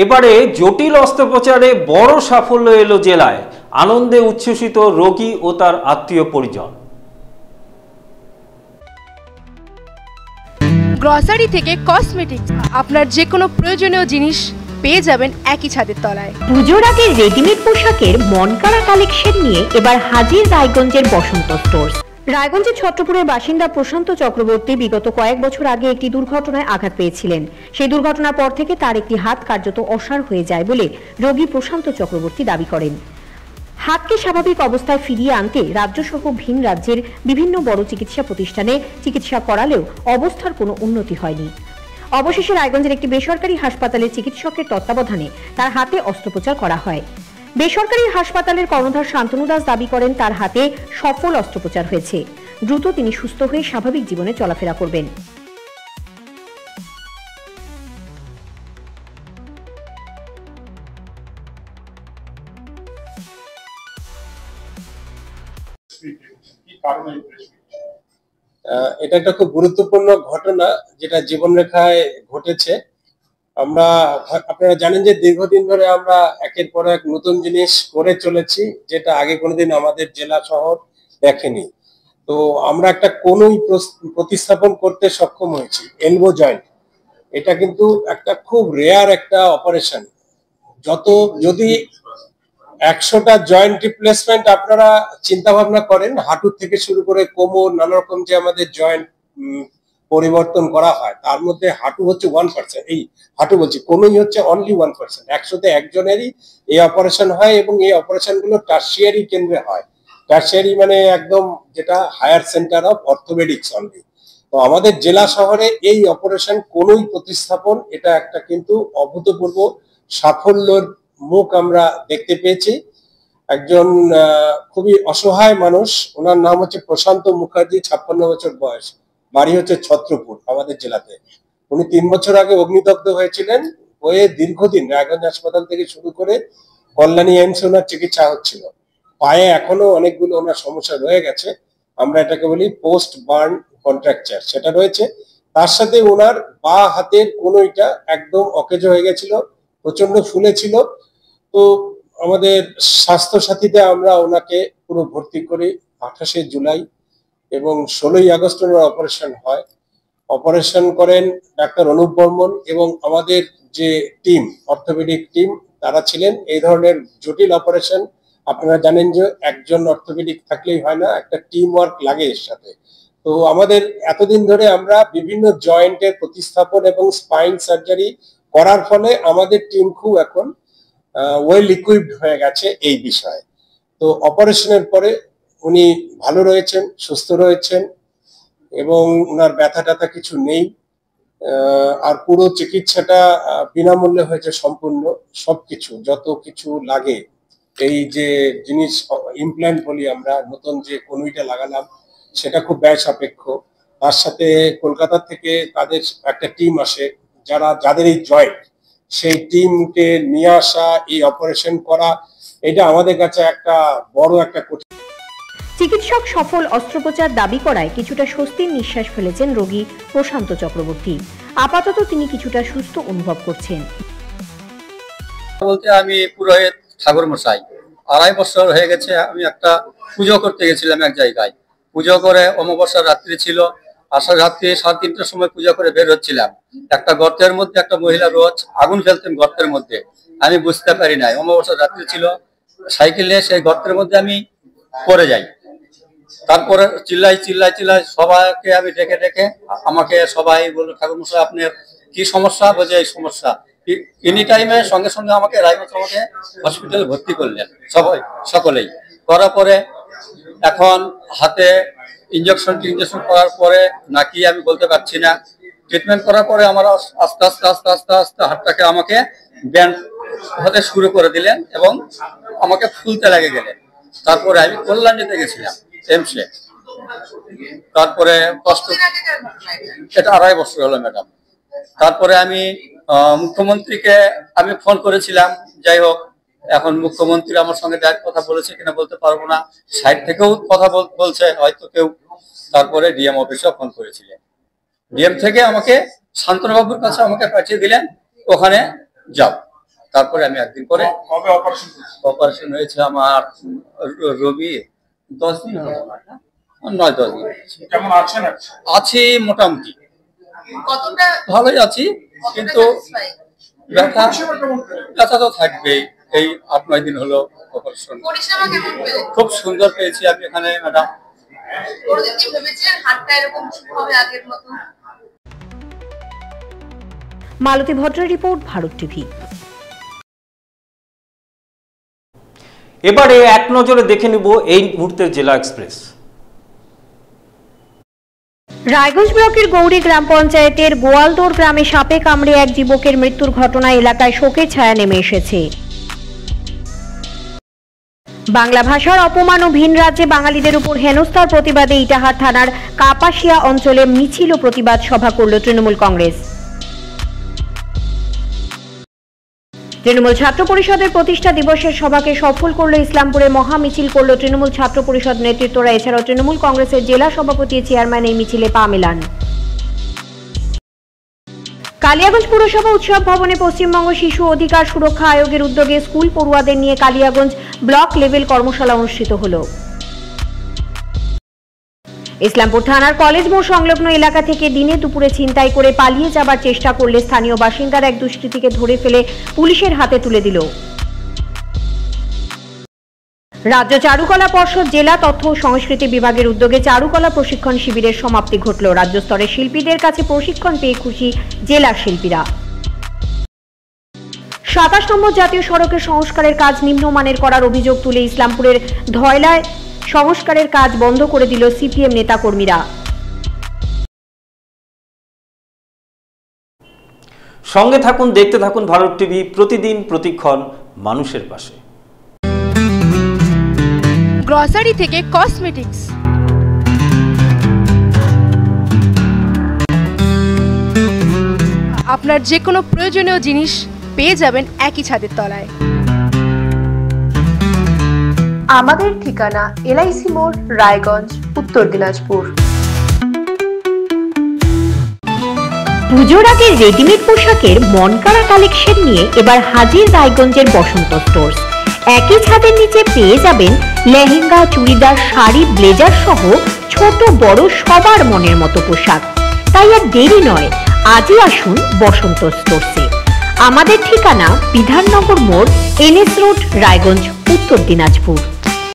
এবারে জটিল অস্ত্রোপচারে বড় সাফল্য এলো জেলায়। আনন্দে উচ্ছ্বসিত রোগী ও তার আত্মীয় পরিজন। গ্রসারি থেকে কসমেটিক্স, আপনার যে কোনো প্রয়োজনীয় জিনিস পেয়ে যাবেন একই ছাদের তলায়। পুজোর আগে রেডিমেড পোশাকের মনকাড়া কালেকশন নিয়ে এবার হাজির রায়গঞ্জের বসন্ত স্টোর্স। রায়গঞ্জের ছত্রপুরের বাসিন্দা প্রশান্ত চক্রবর্তী বিগত কয়েক বছর আগে একটি দুর্ঘটনায় আঘাত পেয়েছিলেন। সেই দুর্ঘটনার পর থেকে তার একটি হাত কার্যত অসাড় হয়ে যায় বলে রোগী প্রশান্ত চক্রবর্তী দাবি করেন। হাতকে স্বাভাবিক অবস্থায় ফিরিয়ে আনতে রাজ্যসহ ভিন রাজ্যের বিভিন্ন বড় চিকিৎসা প্রতিষ্ঠানে চিকিৎসা করালেও অবস্থার কোনো উন্নতি হয়নি। অবশেষে রায়গঞ্জের একটি বেসরকারি হাসপাতালে চিকিৎসকের তত্ত্বাবধানে তার হাতে অস্ত্রোপচার করা হয়। বেসরকারি হাসপাতালের কর্ণধার শান্তনু দাস দাবি করেন তার হাতে সফল অস্ত্রোপচার হয়েছে। দ্রুত তিনি সুস্থ হয়ে স্বাভাবিক জীবনে চলাফেরা করবেন। এটা একটা খুব গুরুত্বপূর্ণ ঘটনা যেটা জীবনরেখায় ঘটেছে। আপনারা জানেন যে দীর্ঘদিন ধরে আমরা একের পর এক নতুন জিনিস করে চলেছি, যেটা আগে কোনোদিন আমাদের জেলা শহর দেখেনি। তো আমরা একটা কোনই প্রতিস্থাপন করতে সক্ষম হয়েছি, এলবো জয়েন্ট। এটা কিন্তু একটা খুব রেয়ার একটা অপারেশন। যদি 100টা জয়েন্ট রিপ্লেসমেন্ট আপনারা চিন্তা ভাবনা করেন, হাঁটু থেকে শুরু করে কোমর, নানা রকম যে আমাদের জয়েন্ট পরিবর্তন করা হয়, তার মধ্যে হাঁটু হচ্ছে 1%। এই হাঁটু বলছি, কোনই হচ্ছে অনলি 1%। 100তে একজনেরই এই অপারেশন হয় এবং এই অপারেশন গুলো টার্সিয়ারি কেন্দ্রে হয়। টার্সিয়ারি মানে একদম যেটা higher centre of orthopaedics only. তো আমাদের জেলা শহরে এই অপারেশন কোনই প্রতিস্থাপন, এটা একটা কিন্তু অভূতপূর্ব সাফল্যের মুখ আমরা দেখতে পেয়েছি। একজন খুবই অসহায় মানুষ, ওনার নাম হচ্ছে প্রশান্ত মুখার্জি, 56 বছর বয়স, বাড়ি হচ্ছে ছত্রপুর আমাদের জেলাতে। উনি 3 বছর আগে অগ্নিদগ্ধ হয়েছিলেন। হয়ে দীর্ঘদিন রায়গঞ্জ হাসপাতাল থেকে শুরু করে কল্যাণী এইমসে ওনার চিকিৎসা হচ্ছিল। পায়ে এখনো অনেকগুলো ওনার সমস্যা রয়ে গেছে, আমরা এটাকে বলি পোস্ট বার্ন কন্ট্রাকচার, সেটা রয়েছে। তার সাথে ওনার বা হাতের কোনোইটা একদম অকেজ হয়ে গেছিল, প্রচন্ড ফুলেছিল। তো আমাদের স্বাস্থ্য সাথীতে আমরা ওনাকে পুরো ভর্তি করি 28শে জুলাই এবং 16ই আগস্ট ওনার অপারেশন হয়। অপারেশন করেন ডাক্তার অনুপ বর্মন এবং আমাদের যে টিম, অর্থোপেডিক টিম, তারা ছিলেন। এই ধরনের জটিল অপারেশন আপনারা জানেন যে একজন অর্থোপেডিক থাকলেই হয় না, একটা টিম ওয়ার্ক লাগে এর সাথে। তো আমাদের এতদিন ধরে আমরা বিভিন্ন জয়েন্টের প্রতিস্থাপন এবং স্পাইন সার্জারি করার ফলে আমাদের টিম খুব এখন ওয়েল ইকুইপড হয়ে গেছে এই বিষয়ে। তো অপারেশনের পরে উনি ভালো রয়েছেন, সুস্থ রয়েছেন এবং ওনার ব্যথা ট্যাথা কিছু নেই। আর পুরো চিকিৎসাটা বিনামূল্যে হয়েছে সম্পূর্ণ। সবকিছু যত কিছু লাগে, এই যে জিনিস ইমপ্ল্যান্ট বলি আমরা, নতুন যে কনুইটা লাগালাম, সেটা খুব ব্যয় সাপেক্ষ। তার সাথে কলকাতা থেকে তাদের একটা টিম আসে, যাদের এই জয়েন্ট, সেই টিমকে নিয়ে আসা, এই অপারেশন করা, এটা আমাদের কাছে একটা বড় একটা কঠিন। চিকিৎসক সফল অস্ত্রোপচার দাবি করায় কিছুটা স্বস্তির নিঃশ্বাস ফেলেছেন রোগী প্রশান্ত চক্রবর্তী। আপাতত তিনি কিছুটা সুস্থ অনুভব করছেন। বলতে আমি পুরোহিত ঠাকুর মশাই, 2.5 বছর হয়ে গেছে। আমি একটা পুজো করতে গেছিলাম এক জায়গায়, পুজো করে অমাবস্যার রাত্রি ছিল, আষাঢ় রাত্রি 3:30টার সময় পুজো করে বের হচ্ছিলাম। একটা গর্তের মধ্যে একটা মহিলা রোজ আগুন ফেলতেন গর্তের মধ্যে, আমি বুঝতে পারি নাই, অমাবস্যার রাত্রি ছিল। সাইকেলে সেই গর্তের মধ্যে আমি পড়ে যাই। তারপরে চিল্লাই সবাইকে আমি ডেকে আমাকে সবাই বললো, ঠাকুর মশাই আপনার কি সমস্যা? বলছে এই সমস্যা। এনি টাইমে সঙ্গে সঙ্গে আমাকে রায়গঞ্জ আমাকে হসপিটালে ভর্তি করলেন সকলেই। করার পরে এখন হাতে ইঞ্জেকশন করার পরে নাকি আমি বলতে পারছি না। ট্রিটমেন্ট করার পরে আমার আস্তে আস্তে হাতটাকে আমাকে ব্যান্ড হতে শুরু করে দিলেন এবং আমাকে ফুলতে লেগে গেলেন। তারপরে আমি কল্যাণীতে গেছিলাম এইমসে। তারপরে এটা 2.5 বছর হলো ম্যাডাম। তারপরে আমি মুখ্যমন্ত্রীকে আমি ফোন করেছিলাম। যাই হোক, এখন মুখ্যমন্ত্রী আমার সঙ্গে ডাইরেক্ট কথা বলেছে কিনা বলতে পারবো না, সাইড থেকেও কথা বলছে হয়তো কেউ। তারপরে ডিএম অফিসে ফোন করেছিলেন, ডিএম থেকে আমাকে শান্তনুবাবুর কাছে আমাকে পাঠিয়ে দিলেন, ওখানে যাও। তারপরে আমি একদিন পরে অপারেশন হয়েছে আমার রবি 10 দিন হলো, 9-10 দিন। কেমন আছেন? আছি মোটামুটি, কতটা ভালোই আছি, কিন্তু ব্যথা তো থাকবেই। এই 8-9 দিন হলো অপারেশন। পরিষেবা কেমন পেলেন? খুব সুন্দর পেয়েছি আমি এখানে ম্যাডাম। কোনদিন কি ভেবেছিলেন হাতটা এরকম ঠিক হবে আগের মতো? মালতী ভদ্রের রিপোর্ট, ভারত টিভি। এবারে এক নজরে দেখে নিব এই মুহূর্তের জেলা এক্সপ্রেস। রায়গঞ্জ ব্লকের গৌরী গ্রাম পঞ্চায়েতের গোয়ালদোর গ্রামে সাপে কামড়ে এক যুবকের মৃত্যুর ঘটনায় এলাকায় শোকের ছায়া নেমে এসেছে। বাংলা ভাষার অপমান ও ভিন রাজ্যে বাঙালিদের উপর হেনস্থার প্রতিবাদে ইটাহার থানার কাপাসিয়া অঞ্চলে মিছিল ও প্রতিবাদ সভা করল তৃণমূল কংগ্রেস। তৃণমূল ছাত্র পরিষদের প্রতিষ্ঠা দিবসের সভাকে সফল করল ইসলামপুরে মহা মিছিল করল তৃণমূল ছাত্র পরিষদ নেতৃত্বরা। এছাড়াও তৃণমূল কংগ্রেসের জেলা সভাপতি চেয়ারম্যান এই মিছিলে পা মেলান। কালিয়াগঞ্জ পুরসভা উৎসব ভবনে পশ্চিমবঙ্গ শিশু অধিকার সুরক্ষা আয়োগের উদ্যোগে স্কুল পড়ুয়াদের নিয়ে কালিয়াগঞ্জ ব্লক লেভেল কর্মশালা অনুষ্ঠিত হল। ইসলামপুর থানার কলেজ মোড় সংলগ্ন এলাকা থেকে দিনে দুপুরে ছিনতাই করে পালিয়ে যাবার চেষ্টা করলে স্থানীয় বাসিন্দারা এক দুষ্কৃতীকে ধরে ফেলে পুলিশের হাতে তুলে দিল। রাজ্য চারুকলা পর্ষদ জেলা তথ্য ও সংস্কৃতি বিভাগের উদ্যোগে চারুকলা প্রশিক্ষণ শিবিরের সমাপ্তি ঘটল। রাজ্য স্তরের শিল্পীদের কাছে প্রশিক্ষণ পেয়ে খুশি জেলার শিল্পীরা। 27 নম্বর জাতীয় সড়কের সংস্কারের কাজ নিম্নমানের করার অভিযোগ তুলে ইসলামপুরের ধয়লায় সংস্কারের কাজ বন্ধ করে দিল সিপিএম নেতাকর্মীরা। সঙ্গে থাকুন, দেখতে থাকুন ভারত টিভি, প্রতিদিন প্রতিক্ষণ মানুষের পাশে। গ্রসারি থেকে কসমেটিক্স, আপনার যে কোনো প্রয়োজনীয় জিনিস পেয়ে যাবেন একই ছাদের তলায়। আমাদের ঠিকানা এলআইসি মোড়, রায়গঞ্জ, উত্তর দিনাজপুর। পুজোর আগে রেডিমেড পোশাকের মনকাড়া কালেকশন নিয়ে এবার হাজির রায়গঞ্জের বসন্ত স্টোর্স। একই ছাদের নিচে পেয়ে যাবেন লেহেঙ্গা, চুড়িদার, শাড়ি, ব্লেজার সহ ছোট বড় সবার মনের মতো পোশাক। তাই আর দেরি নয়, আজই আসুন বসন্ত স্টোর্সে। আমাদের ঠিকানা বিধাননগর মোড়, এনএস রোড, রায়গঞ্জ, উত্তর দিনাজপুর।